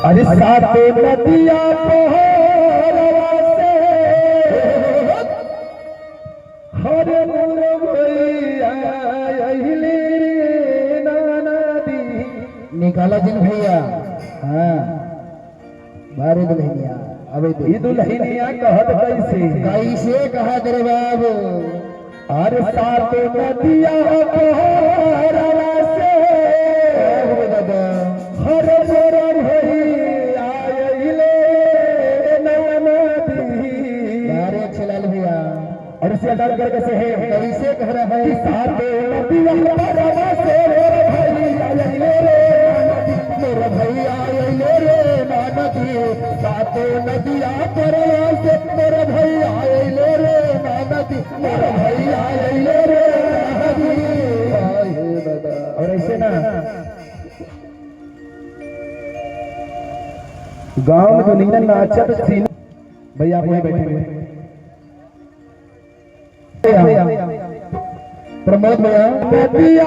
अरे साते नदिया पहरवा से हरे मोर भैया अहिली रे नानादी निकाला जिन भैया। हाँ बारे दुल्हनिया अबे ई दुल्हनिया कहत कैसे कहा तेरे बाबू। अरे साते नदिया पहरवा से दादा हरे मोर भैया अहिली नानादी। बारे लाल भैया और इसे अदा कर कैसे है कैसे कह रहा है। साते नदिया पहरवा से मेरे भैया अहिली रे मेरा भैया अइले रे नानदी। सातो नदिया परवा से मेरा भैया अइले रे नानदी। मेरा भैया अइले रे नानदी। आए दादा और ऐसे ना गांव में दुनिया नाचत सीन भैया आप वहीं बैठे हुए प्रमोद भैया